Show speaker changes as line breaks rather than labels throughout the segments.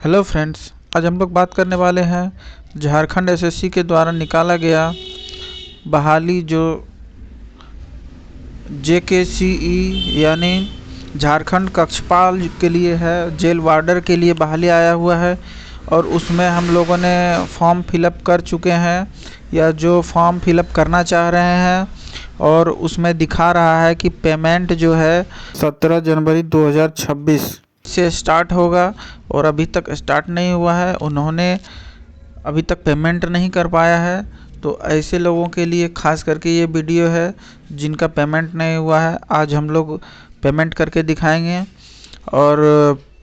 Hello friends, आज हम लोग बात करने वाले हैं झारखंड एसएससी के द्वारा निकाला गया बहाली जो जेकेसीई यानी झारखंड कक्षपाल के लिए है, जेल वार्डर के लिए बहाली आया हुआ है। और उसमें हम लोगों ने फॉर्म फिलअप कर चुके हैं या जो फॉर्म फिलअप करना चाह रहे हैं, और उसमें दिखा रहा है कि पेमेंट जो है 17 जनवरी 2026 से स्टार्ट होगा और अभी तक स्टार्ट नहीं हुआ है। उन्होंने अभी तक पेमेंट नहीं कर पाया है। तो ऐसे लोगों के लिए खास करके ये वीडियो है जिनका पेमेंट नहीं हुआ है। आज हम लोग पेमेंट करके दिखाएंगे और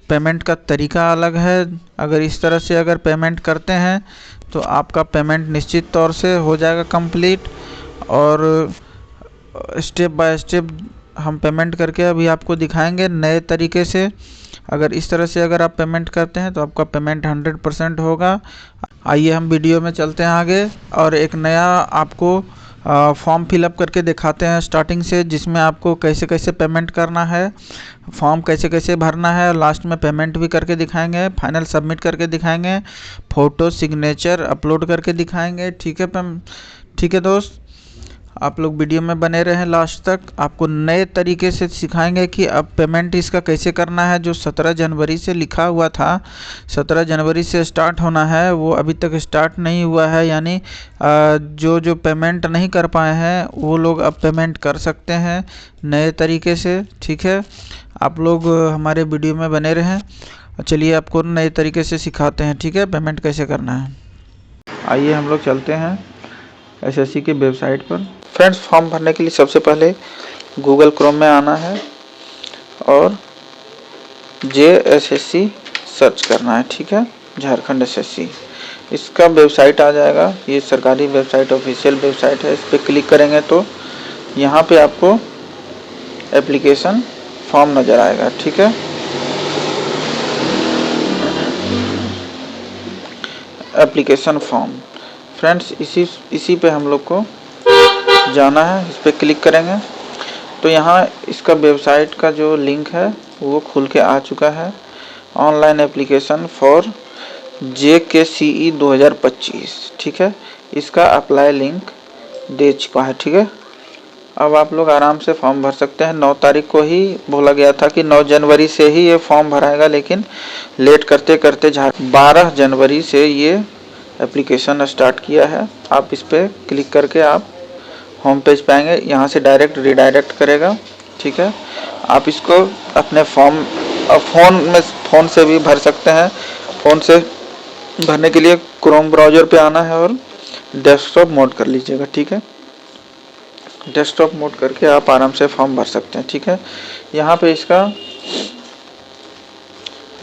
पेमेंट का तरीका अलग है। अगर इस तरह से अगर पेमेंट करते हैं तो आपका पेमेंट निश्चित तौर से हो जाएगा कंप्लीट। और स्टेप बाय स्टेप हम पेमेंट करके अभी आपको दिखाएंगे नए तरीके से। अगर इस तरह से अगर आप पेमेंट करते हैं तो आपका पेमेंट 100% होगा। आइए हम वीडियो में चलते हैं आगे और एक नया आपको फॉर्म फिलअप करके दिखाते हैं स्टार्टिंग से, जिसमें आपको कैसे कैसे पेमेंट करना है, फॉर्म कैसे कैसे भरना है, और लास्ट में पेमेंट भी करके दिखाएंगे, फाइनल सबमिट करके दिखाएंगे, फ़ोटो सिग्नेचर अपलोड करके दिखाएंगे। ठीक है दोस्त, आप लोग वीडियो में बने रहें लास्ट तक। आपको नए तरीके से सिखाएंगे कि अब पेमेंट इसका कैसे करना है। जो 17 जनवरी से लिखा हुआ था, 17 जनवरी से स्टार्ट होना है, वो अभी तक स्टार्ट नहीं हुआ है। यानी जो पेमेंट नहीं कर पाए हैं वो लोग अब पेमेंट कर सकते हैं नए तरीके से। ठीक है, आप लोग हमारे वीडियो में बने रहें। चलिए आपको नए तरीके से सिखाते हैं, ठीक है, पेमेंट कैसे करना है। आइए हम लोग चलते हैं एसएससी की वेबसाइट पर। फ्रेंड्स, फॉर्म भरने के लिए सबसे पहले गूगल क्रोम में आना है और JSSC सर्च करना है। ठीक है, झारखंड एसएससी, इसका वेबसाइट आ जाएगा। ये सरकारी वेबसाइट, ऑफिशियल वेबसाइट है। इस पर क्लिक करेंगे तो यहाँ पे आपको एप्लीकेशन फॉर्म नज़र आएगा। ठीक है, एप्लीकेशन फॉर्म। फ्रेंड्स, इसी पे हम लोग को जाना है। इस पर क्लिक करेंगे तो यहाँ इसका वेबसाइट का जो लिंक है वो खुल के आ चुका है। Online application for JKCE 2025। ठीक है, इसका अप्लाई लिंक दे चुका है। ठीक है, अब आप लोग आराम से फॉर्म भर सकते हैं। 9 तारीख को ही बोला गया था कि 9 जनवरी से ही ये फॉर्म भराएगा, लेकिन लेट करते करते 12 जनवरी से ये एप्लीकेशन स्टार्ट किया है। आप इस पर क्लिक करके आप होम पेज पे आएंगे, यहाँ से डायरेक्ट रिडायरेक्ट करेगा। ठीक है, आप इसको अपने फ़ोन से भी भर सकते हैं। फ़ोन से भरने के लिए क्रोम ब्राउज़र पे आना है और डेस्कटॉप मोड कर लीजिएगा। ठीक है, डेस्कटॉप मोड करके आप आराम से फॉर्म भर सकते हैं। ठीक है, यहाँ पे इसका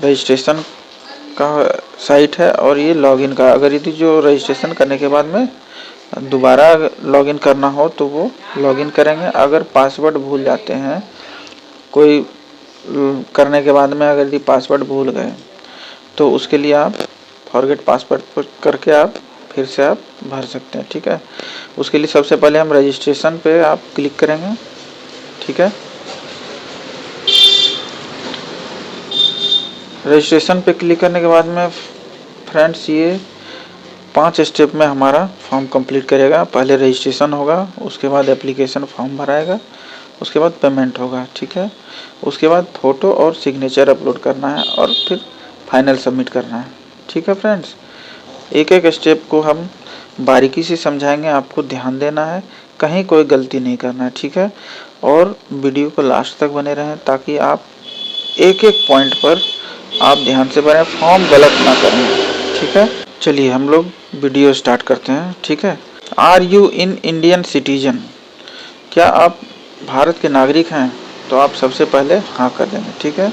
रजिस्ट्रेशन का साइट है और ये लॉगिन का। अगर यदि जो रजिस्ट्रेशन करने के बाद में दोबारा लॉगिन करना हो तो वो लॉगिन करेंगे। अगर पासवर्ड भूल जाते हैं कोई करने के बाद में, अगर यदि पासवर्ड भूल गए तो उसके लिए आप फॉरगेट पासवर्ड करके आप फिर से आप भर सकते हैं। ठीक है, उसके लिए सबसे पहले हम रजिस्ट्रेशन पे आप क्लिक करेंगे। ठीक है, रजिस्ट्रेशन पे क्लिक करने के बाद में फ्रेंड्स ये 5 स्टेप में हमारा फॉर्म कंप्लीट करेगा। पहले रजिस्ट्रेशन होगा, उसके बाद एप्लीकेशन फॉर्म भराएगा, उसके बाद पेमेंट होगा। ठीक है, उसके बाद फ़ोटो और सिग्नेचर अपलोड करना है और फिर फाइनल सबमिट करना है। ठीक है फ्रेंड्स, एक एक स्टेप को हम बारीकी से समझाएंगे, आपको ध्यान देना है, कहीं कोई गलती नहीं करना है। ठीक है, और वीडियो को लास्ट तक बने रहें ताकि आप एक एक पॉइंट पर आप ध्यान से भरें, फॉर्म गलत ना करें। ठीक है, चलिए हम लोग वीडियो स्टार्ट करते हैं। ठीक है, are you in Indian citizen, क्या आप भारत के नागरिक हैं? तो आप सबसे पहले हाँ कर देंगे। ठीक है,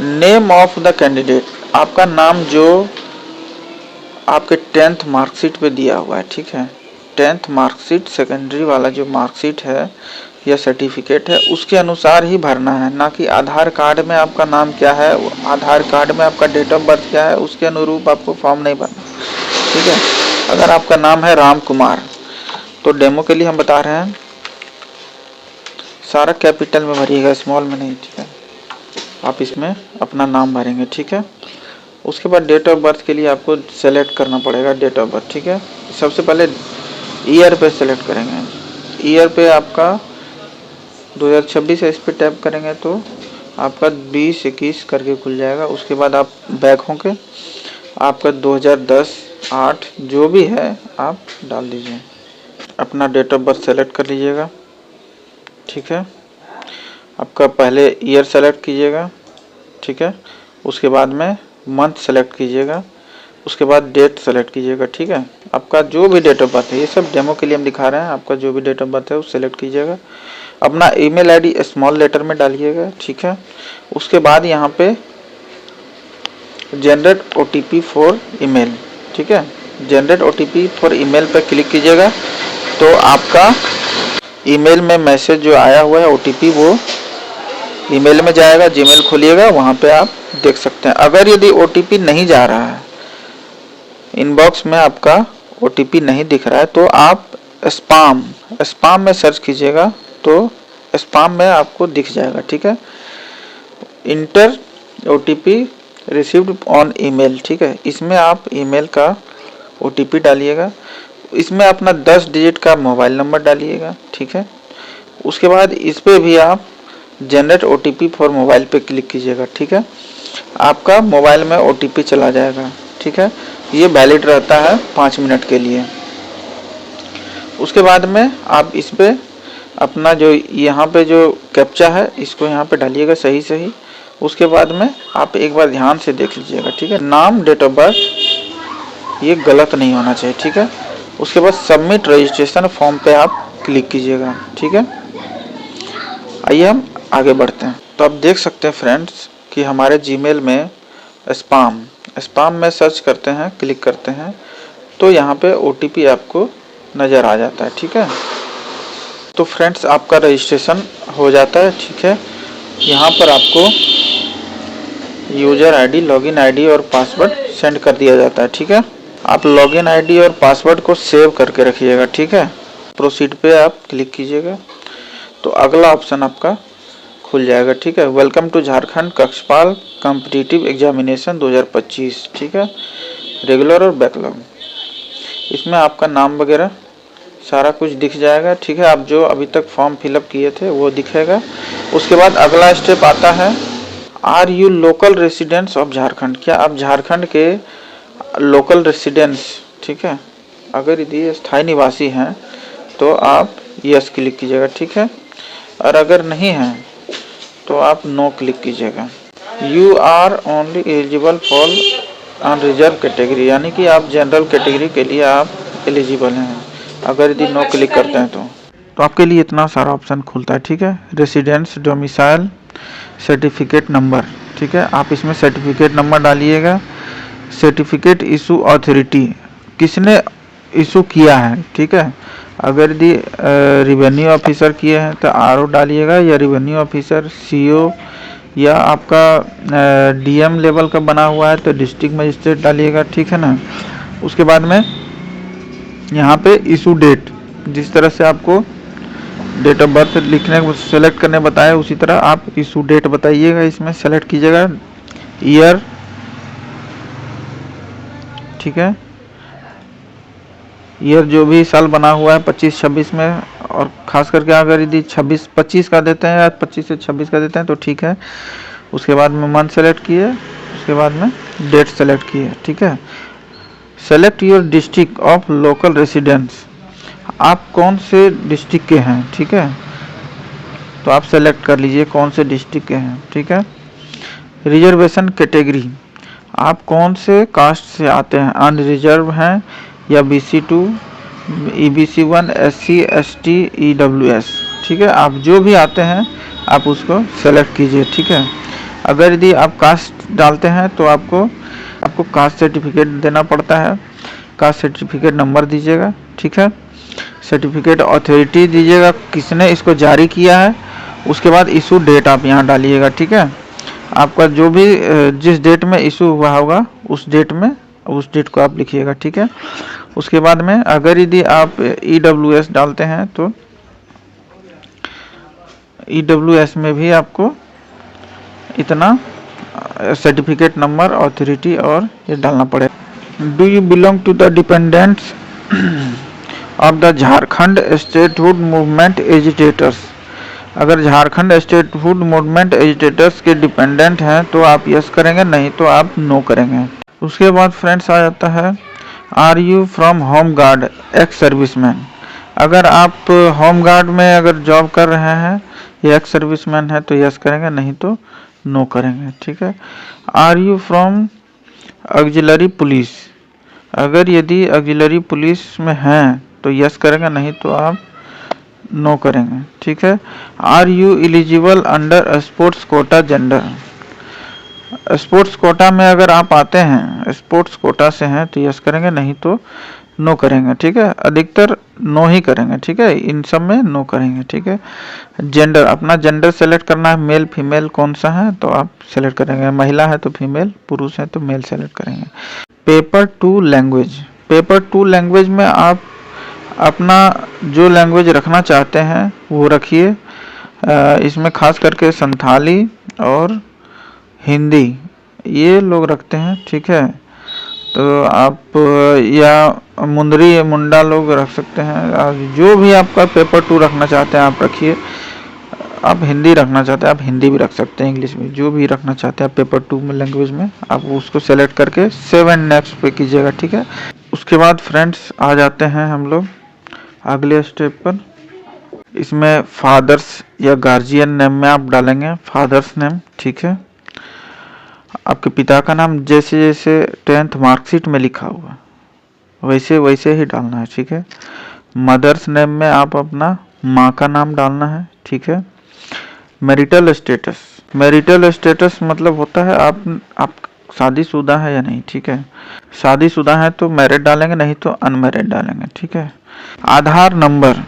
नेम ऑफ द कैंडिडेट, आपका नाम जो आपके 10th मार्कशीट पे दिया हुआ है। ठीक है, 10th मार्कशीट सेकेंडरी वाला जो मार्कशीट है या सर्टिफिकेट है उसके अनुसार ही भरना है, ना कि आधार कार्ड में आपका नाम क्या है, आधार कार्ड में आपका डेट ऑफ बर्थ क्या है उसके अनुरूप आपको फॉर्म नहीं भरना। ठीक है, अगर आपका नाम है राम कुमार तो डेमो के लिए हम बता रहे हैं सारा कैपिटल में भरिएगा, स्मॉल में नहीं। ठीक है, आप इसमें अपना नाम भरेंगे। ठीक है, उसके बाद डेट ऑफ बर्थ के लिए आपको सेलेक्ट करना पड़ेगा डेट ऑफ बर्थ, ठीक है। सबसे पहले ईयर पे सेलेक्ट करेंगे, ईयर पे आपका 2026 है, इस पे टैप करेंगे तो आपका 2021 करके खुल जाएगा। उसके बाद आप बैक होंगे, आपका 2010, 8 जो भी है आप डाल दीजिए, अपना डेट ऑफ बर्थ सेलेक्ट कर लीजिएगा, ठीक है। आपका पहले ईयर सेलेक्ट कीजिएगा, ठीक है। उसके बाद में मंथ सेलेक्ट कीजिएगा, उसके बाद डेट सेलेक्ट कीजिएगा, ठीक है। आपका जो भी डेट ऑफ बर्थ है, ये सब डेमो के लिए हम दिखा रहे हैं, आपका जो भी डेट ऑफ बर्थ है वो सेलेक्ट कीजिएगा। अपना ईमेल आईडी स्मॉल लेटर में डालिएगा, ठीक है। उसके बाद यहाँ पे जनरेट ओटीपी फॉर ईमेल, ठीक है। जनरेट ओटीपी फॉर ईमेल पर क्लिक कीजिएगा तो आपका ईमेल में मैसेज जो आया हुआ है ओटीपी वो ईमेल में जाएगा। जीमेल खोलिएगा, वहाँ पे आप देख सकते हैं। अगर यदि ओटीपी नहीं जा रहा है, इनबॉक्स में आपका ओटीपी नहीं दिख रहा है, तो आप स्पाम में सर्च कीजिएगा तो स्पाम में आपको दिख जाएगा, ठीक है। Inter OTP received on email, ठीक है। इसमें आप ईमेल का ओटीपी डालिएगा, इसमें अपना 10 डिजिट का मोबाइल नंबर डालिएगा, ठीक है। उसके बाद इस पे भी आप जनरेट ओटीपी फॉर मोबाइल पे क्लिक कीजिएगा, ठीक है। आपका मोबाइल में ओटीपी चला जाएगा, ठीक है। ये वैलिड रहता है 5 मिनट के लिए। उसके बाद में आप इस पे अपना जो यहाँ पे जो कैप्चा है इसको यहाँ पे डालिएगा सही। उसके बाद में आप एक बार ध्यान से देख लीजिएगा, ठीक है। नाम, डेट ऑफ बर्थ ये गलत नहीं होना चाहिए, ठीक है। उसके बाद सबमिट रजिस्ट्रेशन फॉर्म पे आप क्लिक कीजिएगा, ठीक है। आइए हम आगे बढ़ते हैं। तो आप देख सकते हैं फ्रेंड्स कि हमारे जीमेल में स्पाम में सर्च करते हैं, क्लिक करते हैं तो यहाँ पे ओटीपी आपको नज़र आ जाता है, ठीक है। तो फ्रेंड्स आपका रजिस्ट्रेशन हो जाता है, ठीक है। यहाँ पर आपको यूज़र आईडी, लॉगिन आईडी और पासवर्ड सेंड कर दिया जाता है, ठीक है। आप लॉगिन आईडी और पासवर्ड को सेव करके रखिएगा, ठीक है। प्रोसीड पे आप क्लिक कीजिएगा तो अगला ऑप्शन आपका खुल जाएगा, ठीक है। वेलकम टू झारखंड कक्षपाल कॉम्पिटिटिव एग्जामिनेशन 2025, ठीक है। रेगुलर और बैकलॉग, इसमें आपका नाम वगैरह सारा कुछ दिख जाएगा, ठीक है। आप जो अभी तक फॉर्म फिलअप किए थे वो दिखेगा। उसके बाद अगला स्टेप आता है, are you local residents of Jharkhand, क्या आप झारखंड के लोकल रेसिडेंट्स, ठीक है। अगर यदि स्थायी निवासी हैं तो आप यस क्लिक कीजिएगा, ठीक है। और अगर नहीं हैं तो आप नो क्लिक कीजिएगा। You are only eligible for unreserved category, यानी कि आप जनरल कैटेगरी के लिए आप एलिजिबल हैं। अगर यदि नो क्लिक करते हैं तो आपके लिए इतना सारा ऑप्शन खुलता है, ठीक है। रेसिडेंस, डोमिसाइल, सर्टिफिकेट नंबर, ठीक है। आप इसमें सर्टिफिकेट नंबर डालिएगा। सर्टिफिकेट इशू अथॉरिटी, किसने इशू किया है, ठीक है। अगर यदि रिवेन्यू ऑफिसर किए हैं तो आरओ डालिएगा, या रिवेन्यू ऑफिसर, सीओ, या आपका डीएम लेवल का बना हुआ है तो डिस्ट्रिक्ट मजिस्ट्रेट डालिएगा, ठीक है ना। उसके बाद में यहाँ पे इशू डेट, जिस तरह से आपको डेट ऑफ बर्थ लिखने को सेलेक्ट करने बताया उसी तरह आप इशू डेट बताइएगा, इसमें सेलेक्ट कीजिएगा। ईयर, ठीक है। ईयर जो भी साल बना हुआ है 25-26 में, और ख़ास करके अगर यदि 26-25 का देते हैं या 25 से 26 का देते हैं तो ठीक है। उसके बाद में मंथ सेलेक्ट किए, उसके बाद में डेट सेलेक्ट किए, ठीक है। Select your district of local residence, आप कौन से डिस्ट्रिक्ट के हैं, ठीक है। तो आप सेलेक्ट कर लीजिए कौन से डिस्ट्रिक्ट के हैं, ठीक है। रिजर्वेशन कैटेगरी, आप कौन से कास्ट से आते हैं, अनरिजर्व हैं या BC2, EBC1, SC, ST, EWS, ठीक है। आप जो भी आते हैं आप उसको सेलेक्ट कीजिए, ठीक है। अगर यदि आप कास्ट डालते हैं तो आपको कास्ट सर्टिफिकेट देना पड़ता है, कास्ट सर्टिफिकेट नंबर दीजिएगा, ठीक है। सर्टिफिकेट अथॉरिटी दीजिएगा, किसने इसको जारी किया है। उसके बाद इशू डेट आप यहाँ डालिएगा, ठीक है। आपका जो भी जिस डेट में इशू हुआ होगा उस डेट को आप लिखिएगा, ठीक है। उसके बाद में अगर यदि आप EWS डालते हैं तो EWS में भी आपको इतना सर्टिफिकेट नंबर, ऑथोरिटी और ये डालना पड़ेगा। Do you belong to the dependents of the Jharkhand statehood movement agitators. अगर झारखंड स्टेटहुड मूवमेंट एजिटेटर्स के डिपेंडेंट हैं तो आप यस करेंगे, नहीं तो आप नो करेंगे। उसके बाद फ्रेंड्स आ जाता है are you from home guard ex serviceman. अगर आप होम गार्ड में अगर जॉब कर रहे हैं या एक्स सर्विसमैन है तो यस करेंगे, नहीं तो नो करेंगे। ठीक है। Are you from auxiliary police. अगर यदि ऑक्सिलरी पुलिस में हैं तो यस करेंगे, नहीं तो आप नो करेंगे। ठीक है। Are you eligible under sports quota gender. Sports quota में अगर आप आते हैं, स्पोर्ट्स कोटा से हैं तो यस करेंगे, नहीं तो नो करेंगे। ठीक है। अधिकतर नो ही करेंगे। ठीक है। इन सब में नो करेंगे। ठीक है। जेंडर, अपना जेंडर सेलेक्ट करना है, मेल फीमेल कौन सा है तो आप सेलेक्ट करेंगे। महिला है तो फीमेल, पुरुष है तो मेल सेलेक्ट करेंगे। Paper two language. Paper two language में आप अपना जो लैंग्वेज रखना चाहते हैं वो रखिए। इसमें खास करके संथाली और हिंदी ये लोग रखते हैं। ठीक है। तो आप या मुंदरी मुंडा लोग रख सकते हैं। जो भी आपका पेपर टू रखना चाहते हैं आप रखिए। आप हिंदी रखना चाहते हैं आप हिंदी भी रख सकते हैं, इंग्लिश में जो भी रखना चाहते हैं पेपर टू में लैंग्वेज में आप उसको सेलेक्ट करके सेव एंड नेक्स्ट पे कीजिएगा। ठीक है। उसके बाद फ्रेंड्स आ जाते हैं हम लोग अगले स्टेप पर। इसमें फादर्स या गार्जियन नेम में आप डालेंगे फादर्स नेम। ठीक है। आपके पिता का नाम जैसे जैसे 10th मार्कशीट में लिखा हुआ वैसे वैसे ही डालना है। ठीक है। मदर्स नेम में आप अपना माँ का नाम डालना है। ठीक है। Marital status. मैरिटल स्टेटस मतलब होता है आप शादीशुदा है या नहीं। ठीक है। शादीशुदा है तो मैरिड डालेंगे, नहीं तो अनमैरिड डालेंगे। ठीक है। आधार नंबर।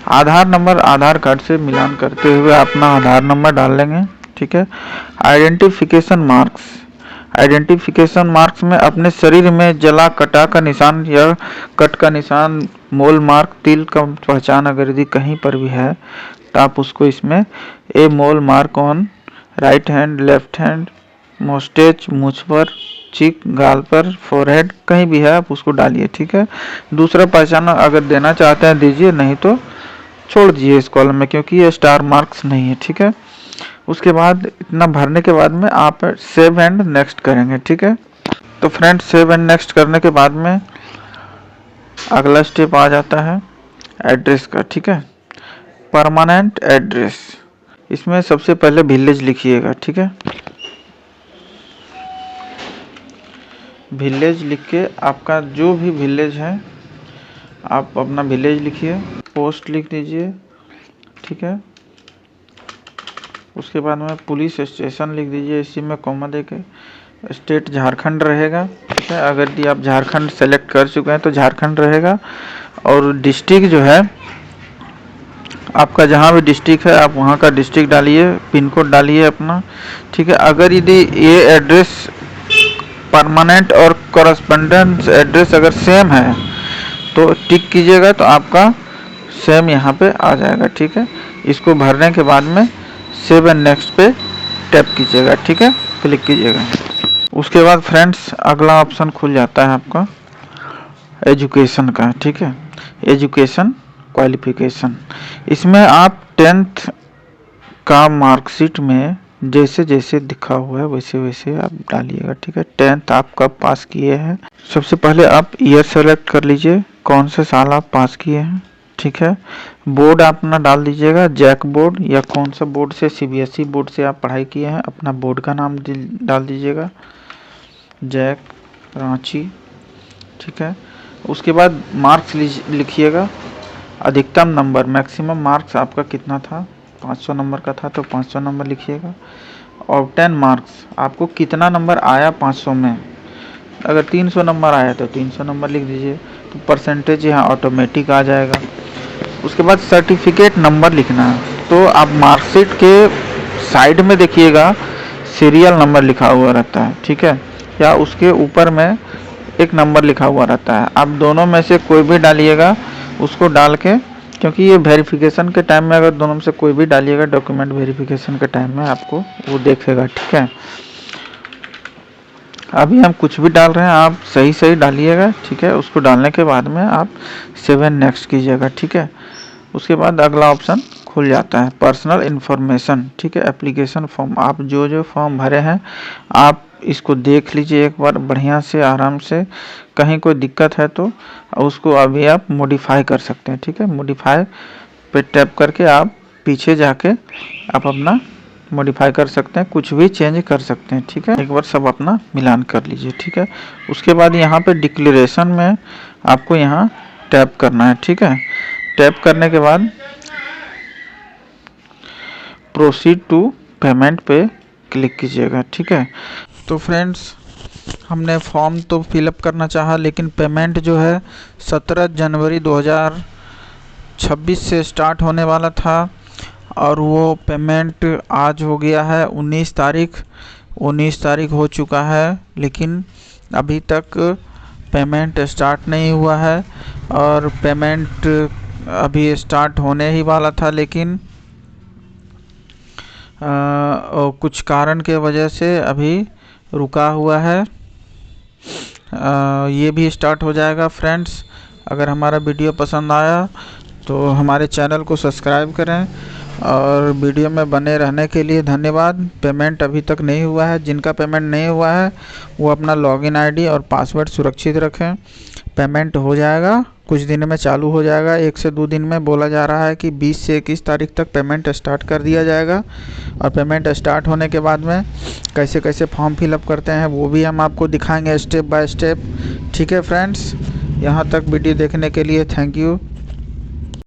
आधार नंबर आधार कार्ड से मिलान करते हुए अपना आधार नंबर डाल लेंगे। ठीक है। Identification marks. आइडेंटिफिकेशन मार्क्स में अपने शरीर में जला कटा का निशान या कट का निशान, मोल मार्क, तिल का पहचान अगर यदि कहीं पर भी है तो आप उसको इसमें a mole mark on right hand, left hand, moustache, मुझ पर, चीक, गाल पर, फोरहेड, कहीं भी है आप उसको डालिए। ठीक है। दूसरा पहचान अगर देना चाहते हैं दीजिए, नहीं तो छोड़ दीजिए इस कॉलम में, क्योंकि ये स्टार मार्क्स नहीं है। ठीक है। उसके बाद इतना भरने के बाद में आप सेव एंड नेक्स्ट करेंगे। ठीक है। तो फ्रेंड्स सेव एंड नेक्स्ट करने के बाद में अगला स्टेप आ जाता है एड्रेस का। ठीक है। Permanent address. इसमें सबसे पहले विलेज लिखिएगा। ठीक है। विलेज लिख के आपका जो भी विलेज है आप अपना विलेज लिखिए, पोस्ट लिख दीजिए। ठीक है। उसके बाद में पुलिस स्टेशन लिख दीजिए, इसी में कॉमा देके। स्टेट झारखंड रहेगा। ठीक है। अगर यदि आप झारखंड सेलेक्ट कर चुके हैं तो झारखंड रहेगा। और डिस्ट्रिक्ट जो है आपका जहाँ भी डिस्ट्रिक्ट है आप वहाँ का डिस्ट्रिक्ट डालिए, पिन कोड डालिए अपना। ठीक है। अगर यदि ये एड्रेस परमानेंट और कॉरेस्पोंडेंस एड्रेस अगर सेम है तो टिक कीजिएगा, तो आपका सेम यहाँ पे आ जाएगा। ठीक है। इसको भरने के बाद में सेव एंड नेक्स्ट पे टैप कीजिएगा। ठीक है। क्लिक कीजिएगा। उसके बाद फ्रेंड्स अगला ऑप्शन खुल जाता है आपका एजुकेशन का। ठीक है। Education qualification. इसमें आप 10th का मार्कशीट में जैसे जैसे दिखा हुआ है वैसे वैसे आप डालिएगा। ठीक है। 10th आप कब पास किए हैं, सबसे पहले आप ईयर सेलेक्ट कर लीजिए, कौन से साल आप पास किए हैं। ठीक है। बोर्ड अपना डाल दीजिएगा, जैक बोर्ड या कौन सा बोर्ड से, सीबीएसई बोर्ड से आप पढ़ाई किए हैं, अपना बोर्ड का नाम डाल दीजिएगा, जैक रांची। ठीक है। उसके बाद मार्क्स लिखिएगा, अधिकतम नंबर, मैक्सिमम मार्क्स आपका कितना था, 500 नंबर का था तो 500 नंबर लिखिएगा। और 10 मार्क्स आपको कितना नंबर आया 500 में, अगर 300 नंबर आया तो 300 नंबर लिख दीजिए, तो परसेंटेज यहाँ ऑटोमेटिक आ जाएगा। उसके बाद सर्टिफिकेट नंबर लिखना है, तो आप मार्कशीट के साइड में देखिएगा सीरियल नंबर लिखा हुआ रहता है। ठीक है। या उसके ऊपर में एक नंबर लिखा हुआ रहता है, आप दोनों में से कोई भी डालिएगा उसको डाल के, क्योंकि ये वेरिफिकेशन के टाइम में अगर दोनों में से कोई भी डालिएगा डॉक्यूमेंट वेरिफिकेशन के टाइम में आपको वो देखेगा। ठीक है। अभी हम कुछ भी डाल रहे हैं, आप सही सही डालिएगा, ठीक है। उसको डालने के बाद में आप 7 नेक्स्ट कीजिएगा, ठीक है। उसके बाद अगला ऑप्शन खुल जाता है पर्सनल इन्फॉर्मेशन, ठीक है। एप्लीकेशन फॉर्म, आप जो जो फॉर्म भरे हैं आप इसको देख लीजिए एक बार बढ़िया से आराम से। कहीं कोई दिक्कत है तो उसको अभी आप मॉडिफाई कर सकते हैं, ठीक है। मॉडिफाई पे टैप करके आप पीछे जाके आप अपना मॉडिफाई कर सकते हैं, कुछ भी चेंज कर सकते हैं, ठीक है। एक बार सब अपना मिलान कर लीजिए, ठीक है। उसके बाद यहाँ पे डिक्लेरेशन में आपको यहाँ टैप करना है, ठीक है। टैप करने के बाद प्रोसीड टू पेमेंट पे क्लिक कीजिएगा, ठीक है। तो फ्रेंड्स, हमने फॉर्म तो फिलअप करना चाहा, लेकिन पेमेंट जो है 17 जनवरी 2026 से स्टार्ट होने वाला था और वो पेमेंट आज हो गया है 19 तारीख हो चुका है, लेकिन अभी तक पेमेंट स्टार्ट नहीं हुआ है। और पेमेंट अभी स्टार्ट होने ही वाला था, लेकिन कुछ कारण के वजह से अभी रुका हुआ है। ये भी स्टार्ट हो जाएगा फ्रेंड्स। अगर हमारा वीडियो पसंद आया तो हमारे चैनल को सब्सक्राइब करें और वीडियो में बने रहने के लिए धन्यवाद। पेमेंट अभी तक नहीं हुआ है, जिनका पेमेंट नहीं हुआ है वो अपना लॉगिन आईडी और पासवर्ड सुरक्षित रखें। पेमेंट हो जाएगा, कुछ दिन में चालू हो जाएगा, 1 से 2 दिन में। बोला जा रहा है कि 20 से 21 तारीख तक पेमेंट स्टार्ट कर दिया जाएगा। और पेमेंट स्टार्ट होने के बाद में कैसे कैसे फॉर्म फिलअप करते हैं वो भी हम आपको दिखाएंगे स्टेप बाय स्टेप, ठीक है फ्रेंड्स। यहाँ तक वीडियो देखने के लिए थैंक यू।